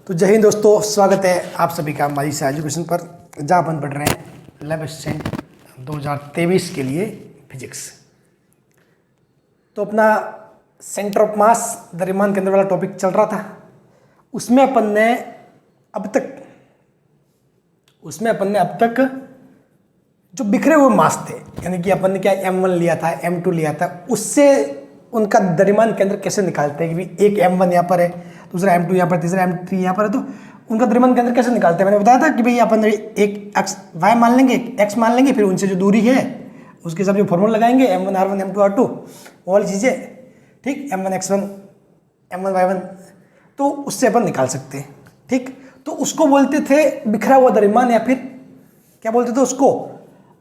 तो जय हिंद दोस्तों, स्वागत है आप सभी का हमारी सा एजुकेशन पर, जहाँ अपन पढ़ रहे हैं 11 2023 के लिए फिजिक्स। तो अपना सेंटर ऑफ मास द्रव्यमान केंद्र वाला टॉपिक चल रहा था। उसमें अपन ने अब तक जो बिखरे हुए मास थे, यानी कि अपन ने क्या M1 लिया था, M2 लिया था, उससे उनका द्रव्यमान केंद्र कैसे निकालते हैं कि भाई एक M1 यहाँ पर है, दूसरा M2 यहाँ पर, तीसरा M3 यहाँ पर है, तो उनका द्रव्यमान केंद्र कैसे निकालते हैं। मैंने बताया था कि भाई अपन एक x y मान लेंगे, एक x मान लेंगे, फिर उनसे जो दूरी है उसके हिसाब से फॉर्मूला लगाएंगे, M1 R1 M2 R2 वो वाली चीज़ें, ठीक, M1 X1 M1 Y1, तो उससे अपन निकाल सकते हैं। ठीक, तो उसको बोलते थे बिखरा हुआ द्रव्यमान, या फिर क्या बोलते थे उसको,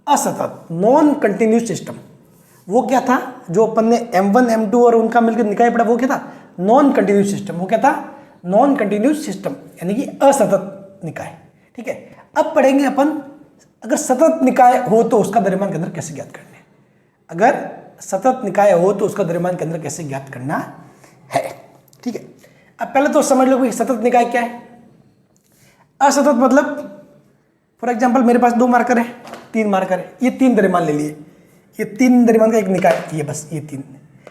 असतत, नॉन कंटिन्यूस सिस्टम। वो क्या था जो अपन ने M1 M2 और उनका मिलकर निकाय पड़ा, वो क्या था, नॉन कंटिन्यूस सिस्टम। वो क्या था, नॉन कंटिन्यूस सिस्टम, यानी कि असतत निकाय। ठीक है, अब पढ़ेंगे अपन अगर सतत निकाय हो तो उसका द्रव्यमान केंद्र कैसे ज्ञात करना है। अगर सतत निकाय हो तो उसका द्रव्यमान केंद्र कैसे ज्ञात करना है। ठीक है, अब पहले तो समझ लो कि सतत निकाय क्या है। असतत मतलब फॉर एग्जाम्पल मेरे पास 2 मार्कर है, 3 मार्कर है, ये 3 द्रव्यमान ले लिए, ये 3 द्रव्यमान का एक निकाय, ये बस ये 3,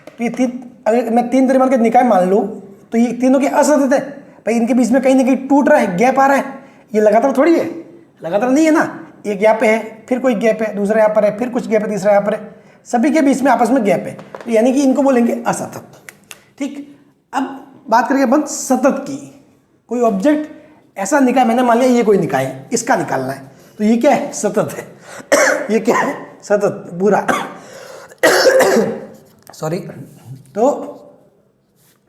तो ये 3, अगर मैं 3 द्रव्यमान का निकाय मान लूँ तो ये तीनों के असतत है भाई, इनके बीच में कहीं ना कहीं टूट रहा है, गैप आ रहा है। ये लगातार थोड़ी है, लगातार नहीं है ना, एक यहाँ पे है, फिर कोई गैप है, दूसरा यहाँ पर है, फिर कुछ गैप है, तीसरा यहाँ पर है, सभी के बीच में आपस में गैप है, तो यानी कि इनको बोलेंगे असतत। ठीक, अब बात करेंगे अपन सतत की। कोई ऑब्जेक्ट ऐसा निकाय, मैंने मान लिया ये कोई निकाय है, इसका निकालना है, तो ये क्या है, सतत है। ये क्या है, सतत, बुरा सॉरी, तो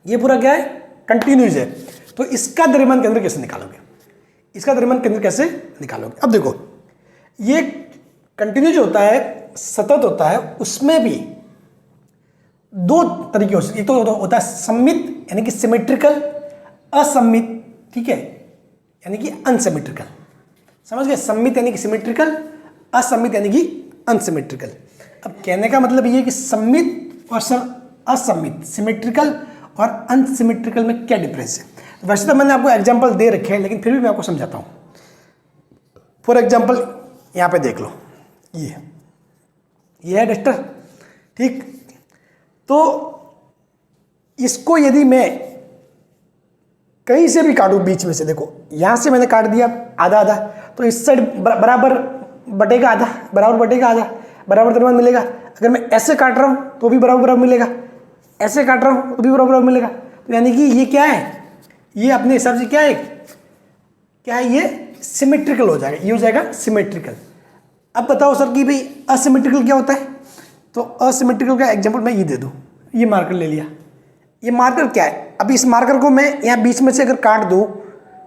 ये पूरा क्या है, कंटिन्यूस है। तो इसका द्रव्यमान केंद्र कैसे निकालोगे, इसका द्रव्यमान केंद्र कैसे निकालोगे। अब देखो, ये कंटिन्यूस होता है, सतत होता है, उसमें भी 2 तरीके हो सकते। एक तो होता है सममित, यानी कि सिमेट्रिकल, असममित, ठीक है, यानी कि अनसिमेट्रिकल। समझ गए, सममित यानी कि सिमेट्रिकल, असममित यानी कि अनसिमेट्रिकल। अब कहने का मतलब ये है कि सममित और असममित, सिमेट्रिकल और अनसिमेट्रिकल में क्या डिफरेंस है। वैसे तो मैंने आपको एग्जांपल दे रखे हैं, लेकिन फिर भी मैं आपको समझाता हूँ। फॉर एग्जांपल यहाँ पे देख लो, ये है डस्टर, ठीक, तो इसको यदि मैं कहीं से भी काटूं बीच में से, देखो यहाँ से मैंने काट दिया आधा आधा, तो इस साइड बराबर बटेगा आधा, बराबर बटेगा आधा, बराबर द्रव्यमान मिलेगा। अगर मैं ऐसे काट रहा हूँ तो भी बराबर बराबर मिलेगा, ऐसे काट रहा हूँ तो भी बराबर बराबर मिलेगा। तो यानी कि ये क्या है, ये अपने हिसाब से क्या है, ये सिमेट्रिकल हो जाएगा, ये हो जाएगा सिमेट्रिकल। अब बताओ सर कि भाई असिमेट्रिकल क्या होता है। तो असिमेट्रिकल का एग्जांपल मैं ये दे दूँ, ये मार्कर ले लिया, ये मार्कर क्या है, अब इस मार्कर को मैं यहाँ बीच में से अगर काट दूँ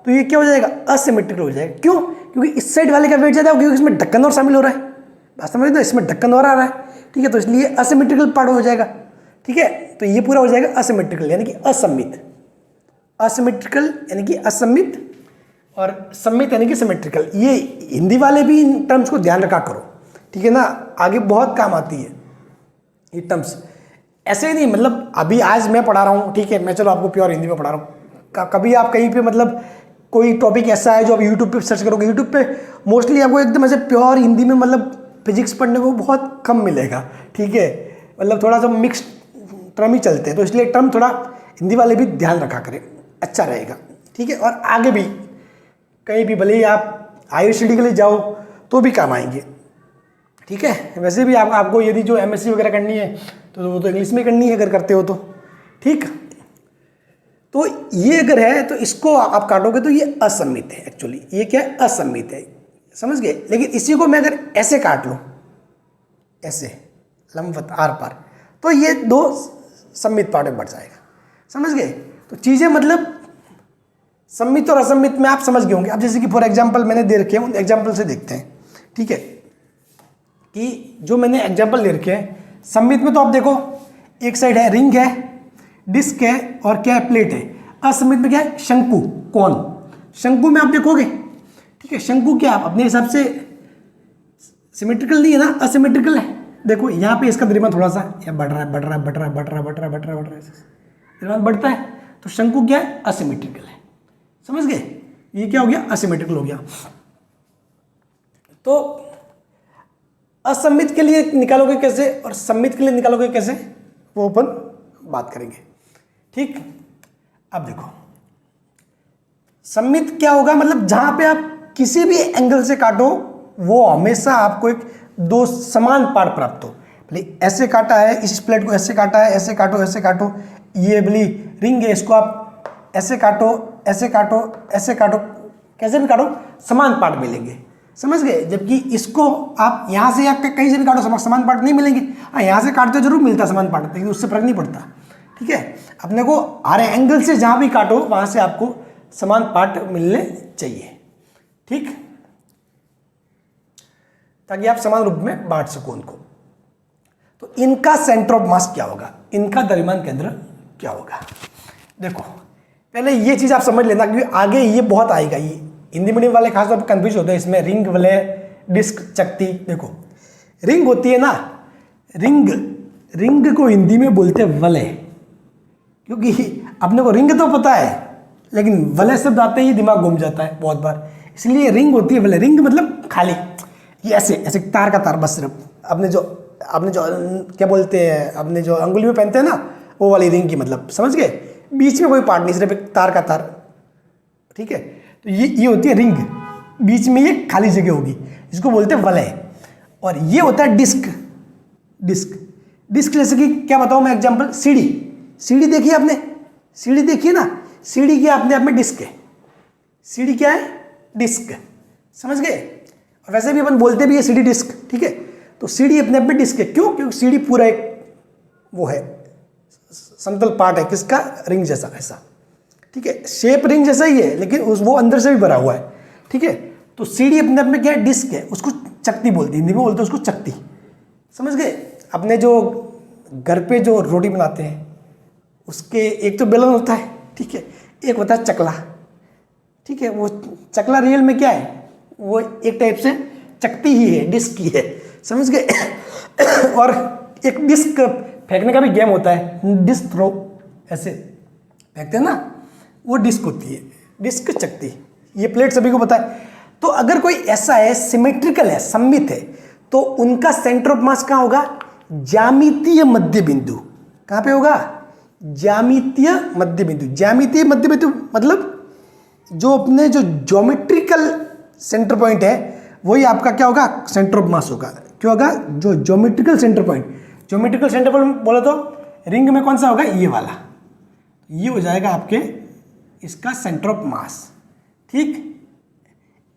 तो ये क्या हो जाएगा, असिमेट्रिकल हो जाएगा। क्यों, क्योंकि इस साइड वाले का वेट ज़्यादा हो, क्योंकि इसमें ढक्कन और शामिल हो रहा है, बात समझ, तो इसमें ढक्कन और आ रहा है, ठीक है, तो इसलिए असिमेट्रिकल पार्ट हो जाएगा। ठीक है, तो ये पूरा हो जाएगा असिमेट्रिकल, यानी कि असममित, असिमेट्रिकल यानी कि असममित, और सम्मित यानी कि सिमेट्रिकल। ये हिंदी वाले भी इन टर्म्स को ध्यान रखा करो, ठीक है ना, आगे बहुत काम आती है ये टर्म्स। ऐसे ही नहीं, मतलब अभी आज मैं पढ़ा रहा हूँ, ठीक है, मैं चलो आपको प्योर हिंदी में पढ़ा रहा हूँ, कभी आप कहीं पे मतलब कोई टॉपिक ऐसा है जो आप यूट्यूब पे सर्च करोगे, यूट्यूब पे मोस्टली आपको एकदम ऐसे प्योर हिंदी में मतलब फिजिक्स पढ़ने को बहुत कम मिलेगा। ठीक है, मतलब थोड़ा सा मिक्स टर्म ही चलते हैं, तो इसलिए टर्म थोड़ा हिंदी वाले भी ध्यान रखा करें, अच्छा रहेगा। ठीक है, और आगे भी कहीं भी भले ही आप हायर स्टडी के लिए जाओ तो भी काम आएंगे। ठीक है, वैसे भी आपको यदि जो MSc वगैरह करनी है तो वो तो इंग्लिश में करनी है अगर करते हो तो। ठीक, तो ये अगर है तो इसको आप काटोगे तो ये असममित है, एक्चुअली ये क्या है, असममित है, समझ गए। लेकिन इसी को मैं अगर ऐसे काट लूँ, ऐसे लंबवत आर पार, तो ये 2 सम्मित पार्ट में बढ़ जाएगा, समझ गए। तो चीज़ें मतलब सम्मित और असम्मित में आप समझ गए होंगे। अब जैसे कि फॉर एग्जांपल मैंने दे रखे हैं, उन एग्जांपल से देखते हैं। ठीक है, कि जो मैंने एग्जांपल दे रखे हैं, सम्मित में तो आप देखो एक साइड है रिंग है, डिस्क है, और क्या है, प्लेट है। असम्मित में क्या है, शंकु, कौन। शंकु में आप देखोगे, ठीक है, शंकु क्या आप अपने हिसाब से सिमेट्रिकल नहीं है ना, असिमेट्रिकल है। देखो यहाँ पे इसका द्रव्यमान थोड़ा सा या बढ़ रहा है, द्रव्यमान बढ़ता है, तो शंकु क्या है, असिमेट्रिकल है। समझ गए? ये क्या हो गया? असिमेट्रिकल हो गया। तो असममित के लिए निकालोगे कैसे और सममित के लिए निकालोगे कैसे, वो अपन बात करेंगे। ठीक, अब देखो सममित क्या होगा, मतलब जहां पे आप किसी भी एंगल से काटो वो हमेशा आपको एक दो समान पार्ट प्राप्त हो। भले ऐसे काटा है, इस प्लेट को ऐसे काटा है, ऐसे काटो ऐसे काटो, ये भली रिंग है, इसको आप ऐसे काटो ऐसे काटो ऐसे काटो, कैसे भी काटो समान पार्ट मिलेंगे। समझ गए? जबकि इसको आप यहाँ से या कहीं से भी काटो समान पार्ट नहीं मिलेंगे। हाँ, यहाँ से काटते जरूर मिलता समान पार्ट, लेकिन उससे फर्क नहीं पड़ता। ठीक है, अपने को हर एंगल से जहाँ भी काटो वहाँ से आपको समान पार्ट मिलने चाहिए। ठीक, ताकि आप समान रूप में बांट सको उनको। तो इनका सेंटर ऑफ मास क्या होगा, इनका द्रव्यमान केंद्र क्या होगा? देखो पहले ये चीज आप समझ लेना, क्योंकि आगे ये बहुत आएगा। ये हिंदी मीडियम वाले खासतौर पर कंफ्यूज होते हैं इसमें, रिंग वलय डिस्क चकती। देखो रिंग होती है ना, रिंग को हिंदी में बोलते हैं वलय, क्योंकि अपने को रिंग तो पता है लेकिन वलय शब्द आते ही दिमाग घूम जाता है बहुत बार, इसलिए रिंग होती है वलय। रिंग मतलब खाली ये ऐसे ऐसे तार का तार, बस सिर्फ अपने जो क्या बोलते हैं, अपने जो अंगुली में पहनते हैं ना, वो वाली रिंग की मतलब, समझ गए? बीच में कोई पार्ट नहीं, सिर्फ एक तार का तार। ठीक है, तो ये होती है रिंग, बीच में ये खाली जगह होगी, इसको बोलते हैं वलय। और ये होता है डिस्क। डिस्क जैसे कि क्या बताऊं मैं एग्जांपल, सीढ़ी देखी आपने, सीढ़ी देखिए ना, सीढ़ी क्या अपने आप में डिस्क है। सीढ़ी क्या है? डिस्क। समझ गए? और वैसे भी अपन बोलते भी है सीढ़ी डिस्क। ठीक है, तो सीढ़ी अपने आप में डिस्क है। क्यों? क्योंकि सीढ़ी पूरा एक वो है, समतल पार्ट है किसका? रिंग जैसा, ऐसा। ठीक है, शेप रिंग जैसा ही है, लेकिन वो अंदर से भी भरा हुआ है। ठीक है, तो सीढ़ी अपने आप में क्या है? डिस्क है, उसको चकती बोलती है, हिंदी में बोलते हैं उसको चकती। समझ गए? अपने जो घर पे जो रोटी बनाते हैं उसके एक तो बेलन होता है, ठीक है, एक होता है चकला। ठीक है, वो चकला रियल में क्या है? वो एक टाइप से चकती ही है, डिस्क ही है। समझ गए? और एक डिस्क फेंकने का भी गेम होता है, डिस्क थ्रो, ऐसे फेंकते हैं ना, वो डिस्क होती है, डिस्क चकती। ये प्लेट सभी को पता है। तो अगर कोई ऐसा है, सिमेट्रिकल है, सममित है, तो उनका सेंटर ऑफ मास कहाँ होगा? ज्यामितीय मध्य बिंदु। कहाँ पे होगा? ज्यामितीय मध्य बिंदु। ज्यामितीय मध्य बिंदु मतलब जो अपने जो ज्योमेट्रिकल सेंटर पॉइंट है वही आपका क्या होगा? सेंटर ऑफ मास होगा। क्यों होगा? जो ज्योमेट्रिकल सेंटर पॉइंट बोले तो रिंग में कौन सा होगा? ये वाला, ये हो जाएगा आपके इसका सेंटर ऑफ मास। ठीक,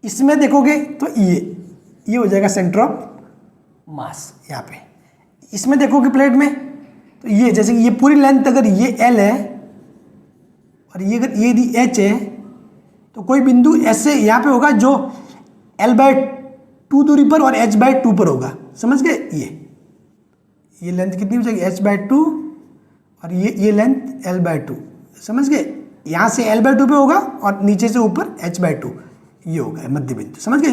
इसमें देखोगे तो ये हो जाएगा सेंटर ऑफ मास। यहाँ पे इसमें देखोगे प्लेट में तो ये, जैसे कि ये पूरी लेंथ अगर ये L है और ये अगर ये यदि H है, तो कोई बिंदु ऐसे यहाँ पे होगा जो L/2 दूरी पर और H/2 पर होगा। समझ गए? ये लेंथ कितनी हो जाएगी? H/2 और ये लेंथ L/2। समझ गए? यहाँ से L/2 पे होगा और नीचे से ऊपर H/2, ये होगा मध्य बिंदु। समझ गए?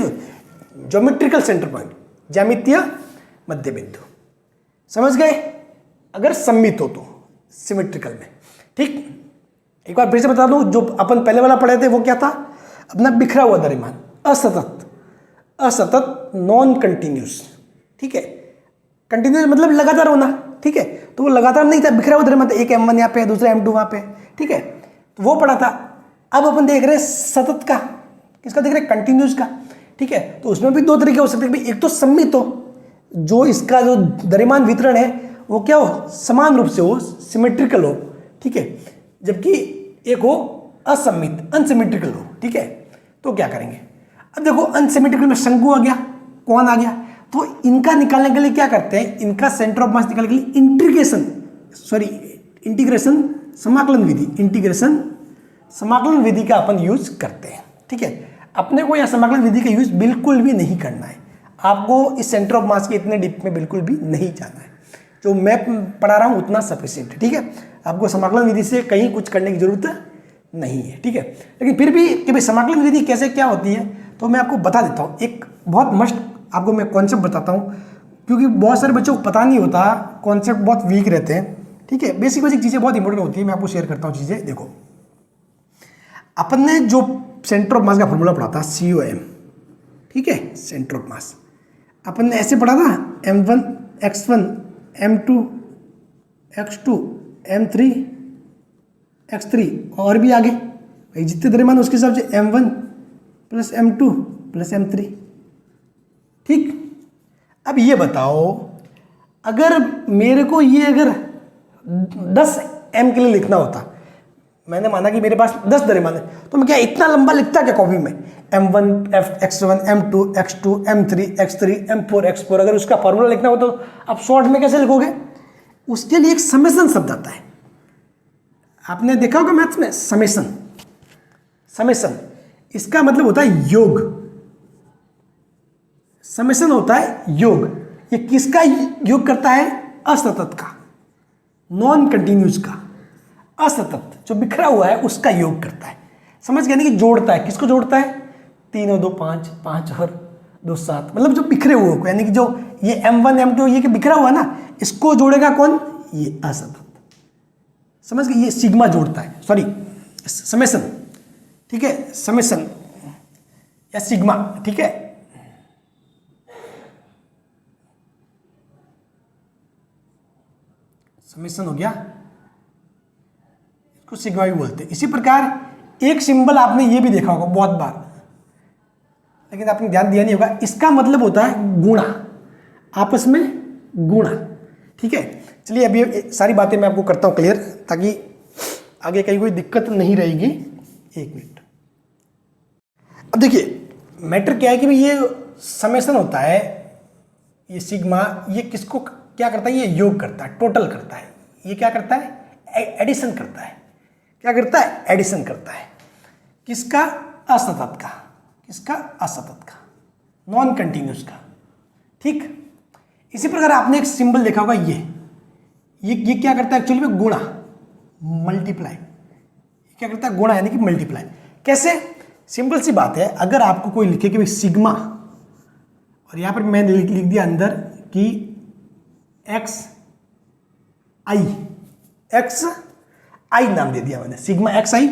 ज्योमेट्रिकल सेंटर पॉइंट, ज्यामितीय मध्य बिंदु। समझ गए? अगर सममित हो तो सिमेट्रिकल में। ठीक, एक बार फिर से बता दूं, जो अपन पहले वाला पढ़े थे वो क्या था? अपना बिखरा हुआ द्रव्यमान, असतत नॉन कंटिन्यूस। ठीक है, कंटिन्यूस मतलब लगातार होना। ठीक है, तो वो लगातार नहीं था, बिखरा हुआ द्रव्यमान था। एक M1 यहाँ पे, दूसरा M2 वहाँ पे। ठीक है, तो वो पढ़ा था। अब अपन देख रहे हैं सतत का, किसका देख रहे हैं? कंटिन्यूस का। ठीक है, तो उसमें भी दो तरीके हो सकते हैं। एक तो सममित हो, जो इसका जो द्रव्यमान वितरण है वो क्या हो? समान रूप से हो, सिमेट्रिकल हो। ठीक है, जबकि एक हो असममित, अनसिमेट्रिकल हो। ठीक है, तो क्या करेंगे? अब देखो अनसिमेट्रिकल में शंकु आ गया, कौन आ गया, तो इनका निकालने के लिए क्या करते हैं? इनका सेंटर ऑफ मास निकालने के लिए इंटीग्रेशन समाकलन विधि का अपन यूज करते हैं। ठीक है, अपने को यह समाकलन विधि का यूज बिल्कुल भी नहीं करना है। आपको इस सेंटर ऑफ मास के इतने डीप में बिल्कुल भी नहीं जाना है। जो मैं पढ़ा रहा हूँ उतना सफिशिएंट है। ठीक है, आपको समाकलन विधि से कहीं कुछ करने की जरूरत नहीं है। ठीक है, लेकिन फिर भी कि भाई समाकलन विधि कैसे क्या होती है, तो मैं आपको बता देता हूँ। एक बहुत मस्ट आपको मैं कॉन्सेप्ट बताता हूँ, क्योंकि बहुत सारे बच्चों को पता नहीं होता, कॉन्सेप्ट बहुत वीक रहते हैं। ठीक है, बेसिक चीज़ें बहुत इंपॉर्टेंट होती है। मैं आपको शेयर करता हूँ चीज़ें। देखो, अपन ने जो सेंटर ऑफ मास का फॉर्मूला पढ़ा था COM, ठीक है, सेंटर ऑफ मास अपन ने ऐसे पढ़ा था M1 x1 M2 x2 M3 x3 और भी आगे भाई जितने द्रव्यमान उसके हिसाब से M1 plus M2 plus M3। ठीक, अब ये बताओ अगर मेरे को ये अगर 10 M के लिए लिखना होता, मैंने माना कि मेरे पास 10 द्रव्यमान है, तो मैं क्या इतना लंबा लिखता क्या कॉपी में, M1 x1 M2 x2 M3 x3 M4 x4, अगर उसका फॉर्मूला लिखना हो तो आप शॉर्ट में कैसे लिखोगे? उसके लिए एक समेशन शब्द आता है, आपने देखा होगा मैथ्स में समेशन। समेशन इसका मतलब होता है योग, समेशन होता है योग। ये किसका योग करता है? असतत का, नॉन कंटिन्यूस का, असतत जो बिखरा हुआ है उसका योग करता है। समझ गए? यानी कि जोड़ता है। किसको जोड़ता है? 3 और 2 5, 5 और 2 7, मतलब जो बिखरे हुए को, यानी कि जो ये M1 M2 ये कि बिखरा हुआ ना, इसको जोड़ेगा कौन? ये असतत। समझ गए? ये सिग्मा जोड़ता है, सॉरी समेशन, ठीक है, समेशन या सिग्मा, ठीक है। समेशन हो गया, इसको सिग्मा भी बोलते हैं। इसी प्रकार एक सिंबल आपने ये भी देखा होगा बहुत बार, लेकिन आपने ध्यान दिया नहीं होगा, इसका मतलब होता है गुणा, आपस में गुणा, ठीक है। चलिए अभी सारी बातें मैं आपको करता हूं क्लियर, ताकि आगे कहीं कोई दिक्कत नहीं रहेगी। एक मिनट, अब देखिए मैटर क्या है कि भाई ये समेशन होता है, ये सिग्मा, ये किसको क्या करता है? ये योग करता है, टोटल करता है। ये क्या करता है? एडिशन करता है। क्या करता है? एडिशन करता है। किसका? असतत का। किसका? असतत का, नॉन कंटिन्यूस का, ठीक। इसी प्रकार आपने एक सिंबल देखा होगा, ये क्या करता है एक्चुअली में? गुणा, मल्टीप्लाई। क्या करता है? गुणा, यानी कि मल्टीप्लाई। कैसे? सिंपल सी बात है, अगर आपको कोई लिखे कि भाई सिग्मा, और यहां पर मैंने लिख दिया अंदर कि एक्स आई नाम दे दिया मैंने, सिग्मा एक्स आई,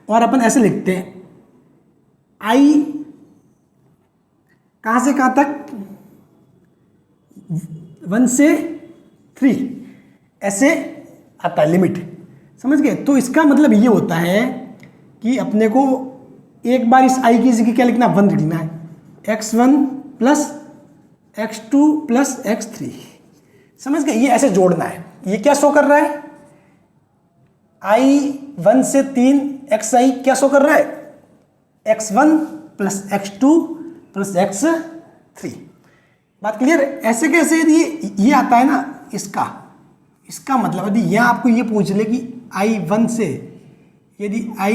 और अपन ऐसे लिखते हैं आई कहां से कहां तक? 1 से 3 ऐसे आता है लिमिट, समझ गए? तो इसका मतलब ये होता है कि अपने को एक बार इस आई की जगह क्या लिखना? 1 लिखना है, x1 plus x2 plus x3, समझ गए? ये ऐसे जोड़ना है। ये क्या शो कर रहा है? i 1 से 3 xi क्या शो कर रहा है? x1 plus x2 plus x3। बात क्लियर? ऐसे कैसे यदि ये आता है ना, इसका मतलब यदि यहां आपको ये पूछ ले कि i1 से यदि i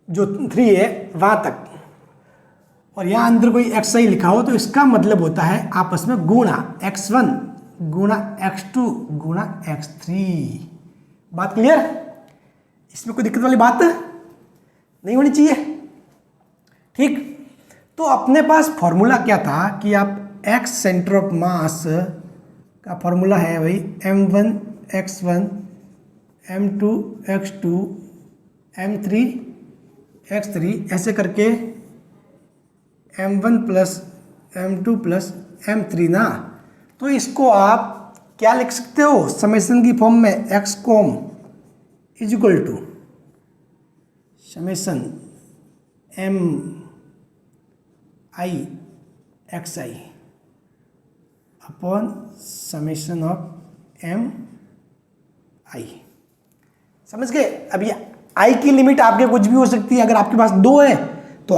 जो 3 है वहां तक, और यहां अंदर कोई xi लिखा हो, तो इसका मतलब होता है आपस में गुणा x1 गुणा x2 गुणा x3। बात क्लियर? इसमें कोई दिक्कत वाली बात नहीं होनी चाहिए, ठीक। तो अपने पास फॉर्मूला क्या था कि आप x सेंटर ऑफ मास का फॉर्मूला है भाई m1 x1 m2 x2 m3 x3 ऐसे करके m1 plus m2 plus m3 ना। तो इसको आप क्या लिख सकते हो समेशन की फॉर्म में? x com is equal to summation m i x i upon summation of m i। समझ गए? अब ये i की लिमिट आपके कुछ भी हो सकती है। अगर आपके पास 2 है तो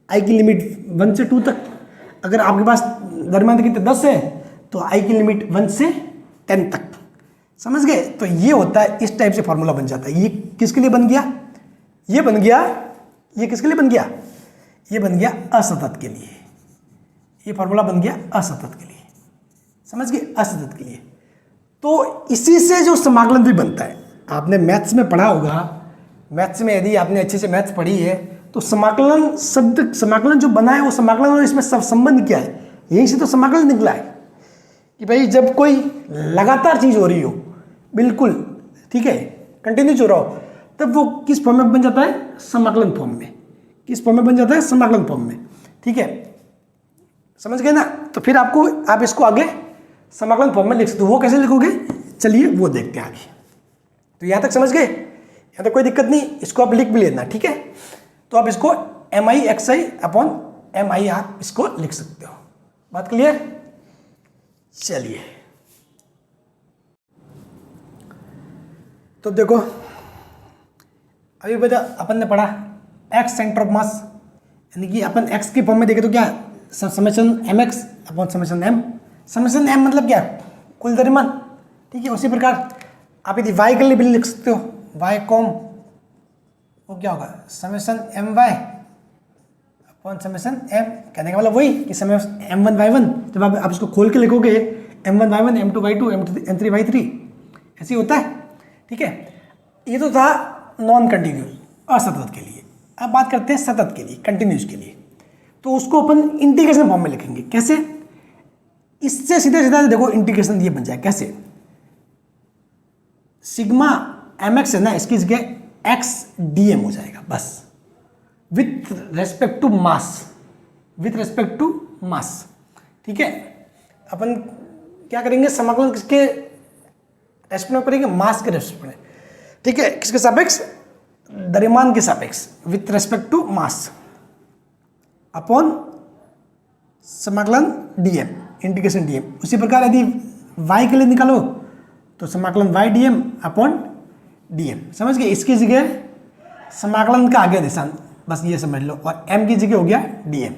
i की लिमिट 1 से 2 तक, अगर आपके पास दरम्यान कितने 10 है तो i की लिमिट 1 से 10 तक। समझ गए? तो ये होता है, इस टाइप से फॉर्मूला बन जाता है। ये किसके लिए बन गया? ये बन गया, ये किसके लिए बन गया? ये बन गया असतत के लिए। ये फॉर्मूला बन गया असतत के लिए, समझ गए? असतत के लिए। तो इसी से जो समाकलन भी बनता है, आपने मैथ्स में पढ़ा होगा, मैथ्स में यदि आपने अच्छे से मैथ्स पढ़ी है तो समाकलन शब्द, समाकलन जो बना है वो समाकलन और इसमें सब संबंध क्या है? यहीं से तो समाकलन निकला है कि भाई जब कोई लगातार चीज हो रही हो, बिल्कुल ठीक है, कंटिन्यूज हो रहा हो, तब वो किस फॉर्म में बन जाता है, समाकलन फॉर्म में। किस फॉर्म में बन जाता है, समाकलन फॉर्म में। ठीक है, समझ गए ना। तो फिर आपको, आप इसको आगे समाकलन फॉर्म में लिख सकते हो। वो कैसे लिखोगे, चलिए वो देखते हैं आगे। तो यहाँ तक समझ गए, यहाँ तक कोई दिक्कत नहीं, इसको आप लिख भी लेना। ठीक है, तो आप इसको MI/XI अपॉन MI आप इसको लिख सकते हो। बात क्लियर। चलिए तो देखो, अभी बता अपन ने पढ़ा x सेंटर ऑफ मास, यानी कि अपन x की फॉर्म में देखे तो क्या, summation mx upon summation m। Summation m मतलब क्या, कुल द्रव्यमान। ठीक है, उसी प्रकार आप यदि y के लिए भी लिख सकते हो, y कॉम वो क्या होगा, summation my upon summation m। कहने का मतलब वही कि समेशन m1y1, जब आप इसको खोल के लिखोगे m1y1 m2y2 m3y3 ऐसे ही होता है। ठीक है, ये तो था नॉन कंटिन्यूस, असतत के लिए। अब बात करते हैं सतत के लिए, कंटिन्यूस के लिए। तो उसको अपन इंटीग्रेशन फॉर्म में लिखेंगे। कैसे, इससे सीधे सीधा देखो इंटीग्रेशन ये बन जाए कैसे, सिग्मा mx है ना, इसकी जगह x dm हो जाएगा बस, with respect to mass, with respect to mass. ठीक है, अपन क्या करेंगे, समाकलन किसके रेस्पेक्ट में करेंगे, मास के रेस्पेक्ट में। ठीक है, किसके सापेक्ष, द्रव्यमान के सापेक्ष, with respect to mass upon समाकलन dm, इंटीग्रेशन dm। उसी प्रकार यदि y के लिए निकालो तो समाकलन y dm अपॉन dm। समझ गए, इसकी जगह समाकलन का आगे निशान बस ये समझ लो, और m की जगह हो गया dm।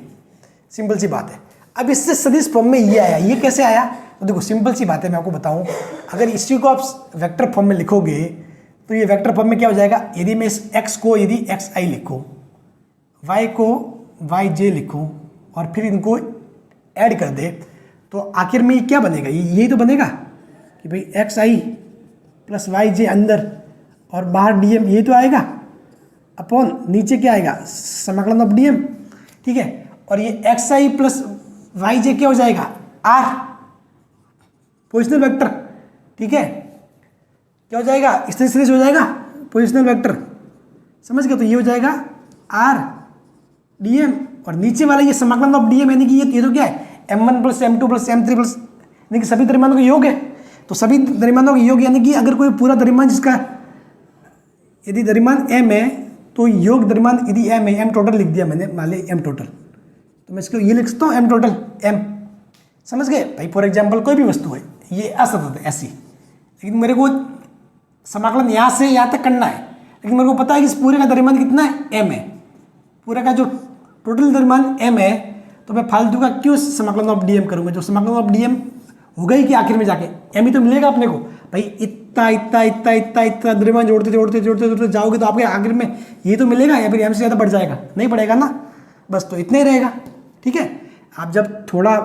सिंपल सी बात है। अब इससे सदिश फॉर्म में ये आया, ये कैसे आया, तो देखो सिंपल सी बात है, मैं आपको बताऊं। अगर इसी को आप वेक्टर फॉर्म में लिखोगे तो ये वेक्टर फॉर्म में क्या हो जाएगा, यदि मैं इस x को यदि xi लिखूं, y को yj लिखूं और फिर इनको ऐड कर दे, तो आखिर में ये क्या बनेगा, यही तो बनेगा कि भाई xi प्लस yj अंदर और बाहर dm, यही तो आएगा। अपॉन नीचे क्या आएगा, समाकलन ऑफ dm। ठीक है, और ये xi प्लस yj क्या हो जाएगा, r पोजिशनल वेक्टर। ठीक है, क्या हो जाएगा, स्थिर सदिश हो जाएगा, पोजिशनल वेक्टर। समझ गए, तो ये हो जाएगा r dm, और नीचे वाला ये समाकलन ऑफ dm, यानी कि ये तो क्या है, m1 plus m2 plus m3 plus, यानी कि सभी द्रव्यमानों का योग है। तो सभी द्रव्यमानों का योग, यानी कि अगर कोई पूरा द्रव्यमान जिसका, यदि द्रव्यमान m है तो योग द्रव्यमान यदि m है, m टोटल लिख दिया मैंने, मान ली m टोटल, तो मैं इसको ये लिख सकता हूँ m टोटल m। समझ गए भाई, फॉर एग्जाम्पल कोई भी वस्तु है, ये असतत है ऐसी, लेकिन मेरे को समाकलन यहाँ से यहाँ तक करना है, लेकिन मेरे को पता है कि इस पूरे का द्रव्यमान कितना है, m है। पूरे का जो टोटल द्रव्यमान m है, तो मैं फालतू का क्यों समाकलन ऑफ dm करूँगा, जो समाकलन ऑफ dm होगा ही कि आखिर में जाके m ही तो मिलेगा अपने को। भाई इतना इतना इतना इतना इतना द्रव्यमान जोड़ते जोड़ते जोड़ते जोड़ते जाओगे तो आपके आखिर में ये तो मिलेगा, या फिर m से ज़्यादा बढ़ जाएगा, नहीं बढ़ेगा ना, बस तो इतना ही रहेगा। ठीक है, आप जब थोड़ा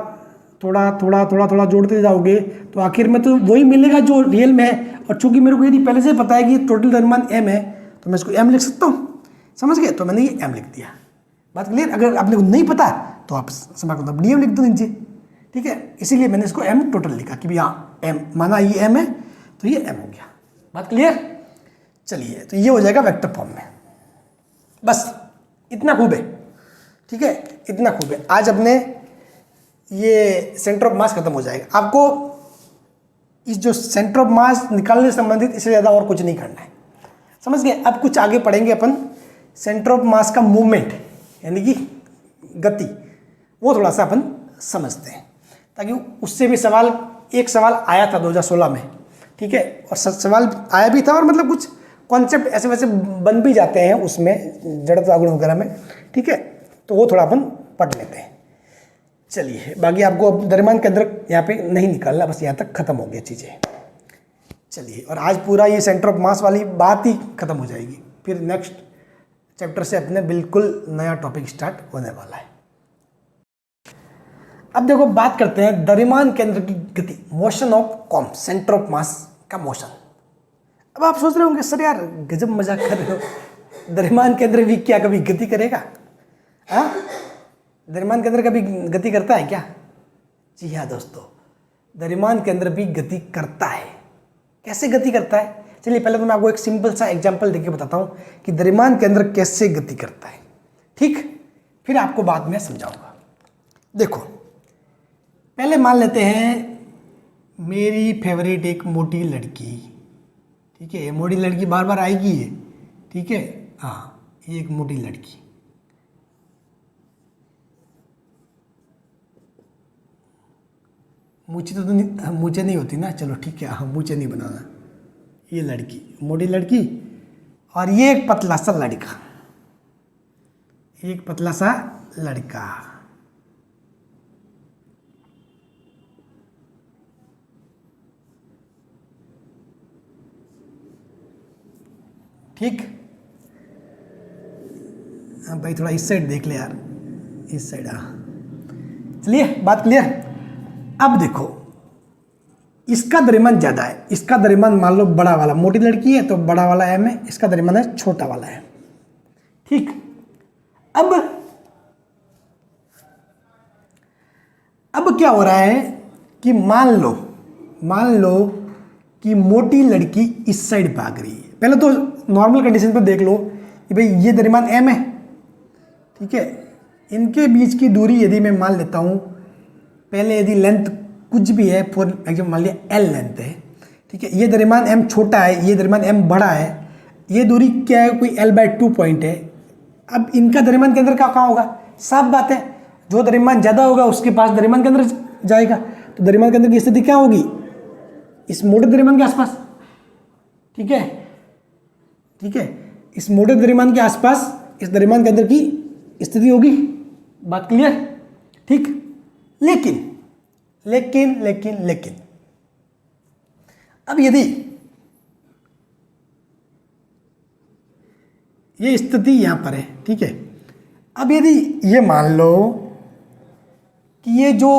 थोड़ा थोड़ा थोड़ा थोड़ा जोड़ते जाओगे तो आखिर में तो वही मिलेगा जो रियल में है। और चूंकि मेरे को यदि पहले से पता है कि टोटल द्रव्यमान m है, तो मैं इसको m लिख सकता हूँ। समझ गए, तो मैंने ये m लिख दिया। बात क्लियर। अगर आपने को नहीं पता तो आप समाकलन dm लिख दो नीचे। ठीक है, इसीलिए मैंने इसको m टोटल लिखा कि भैया m माना ये m है तो ये m हो गया। बात क्लियर। चलिए, तो ये हो जाएगा वेक्टर फॉर्म में। बस इतना खूब है। ठीक है, इतना खूब है। आज अपने ये सेंटर ऑफ मास खत्म हो जाएगा। आपको इस जो सेंटर ऑफ मास निकालने से संबंधित इससे ज़्यादा और कुछ नहीं करना है। समझ गए। अब कुछ आगे पढ़ेंगे अपन सेंटर ऑफ मास का मूवमेंट, यानी कि गति, वो थोड़ा सा अपन समझते हैं, ताकि उससे भी सवाल, एक सवाल आया था 2016 में। ठीक है, और सवाल आया भी था, और मतलब कुछ कॉन्सेप्ट ऐसे वैसे बन भी जाते हैं उसमें, जड़त्व गुण वगैरह में। ठीक है, तो वो थोड़ा अपन पढ़ लेते हैं। चलिए, बाकी आपको अब द्रव्यमान केंद्रक यहाँ पे नहीं निकालना, बस यहाँ तक खत्म हो गया चीज़ें। चलिए, और आज पूरा ये सेंटर ऑफ मास वाली बात ही खत्म हो जाएगी। फिर नेक्स्ट चैप्टर से अपने बिल्कुल नया टॉपिक स्टार्ट होने वाला है। अब देखो, बात करते हैं द्रव्यमान केंद्र की गति, motion of com, centre of मास का मोशन। अब आप सोच रहे होंगे सर यार गजब मजाक कर रहे हो, द्रव्यमान केंद्र भी क्या कभी गति करेगा? हाँ, द्रव्यमान केंद्र कभी गति करता है क्या? जी हाँ दोस्तों, द्रव्यमान केंद्र भी गति करता है। कैसे गति करता है, चलिए पहले तो मैं आपको एक सिंपल सा एग्जांपल देके बताता हूँ कि द्रव्यमान केंद्र कैसे गति करता है, ठीक, फिर आपको बाद में समझाऊंगा। देखो पहले मान लेते हैं मेरी फेवरेट एक मोटी लड़की, ठीक है, ये मोटी लड़की बार बार आएगी ये, ठीक है, हाँ ये एक मोटी लड़की, मूछें तो मूछें नहीं होती ना, चलो ठीक है, हाँ मूछें नहीं बनाना, ये लड़की मोटी लड़की और ये एक पतला सा लड़का, एक पतला सा लड़का, ठीक। हाँ भाई थोड़ा इस साइड देख ले यार, इस साइड, हाँ चलिए बात क्लियर। अब देखो इसका द्रव्यमान ज्यादा है, इसका द्रव्यमान मान लो बड़ा वाला, मोटी लड़की है तो बड़ा वाला m है, इसका द्रव्यमान है छोटा वाला है, ठीक। अब क्या हो रहा है कि मान लो कि मोटी लड़की इस साइड भाग रही है। पहले तो नॉर्मल कंडीशन पे देख लो कि भाई ये द्रव्यमान m है, ठीक है, इनके बीच की दूरी यदि मैं मान लेता हूँ, पहले यदि लेंथ कुछ भी है, फॉर एग्जाम्पल मान लिया l लेंथ है, ठीक है, ये द्रव्यमान m छोटा है, ये द्रव्यमान m बड़ा है, ये दूरी क्या है, कोई l/2 पॉइंट है। अब इनका द्रव्यमान केंद्र कहाँ होगा, साफ बात है, जो द्रव्यमान ज़्यादा होगा उसके पास द्रव्यमान केंद्र जाएगा, तो द्रव्यमान केंद्र की स्थिति क्या होगी, इस मोटे द्रव्यमान के आसपास, ठीक है, ठीक है, इस मोटे द्रव्यमान के आसपास इस द्रव्यमान केंद्र की स्थिति होगी, बात क्लियर, ठीक। लेकिन लेकिन लेकिन लेकिन अब यदि ये स्थिति यहां पर है, ठीक है, अब यदि ये मान लो कि ये जो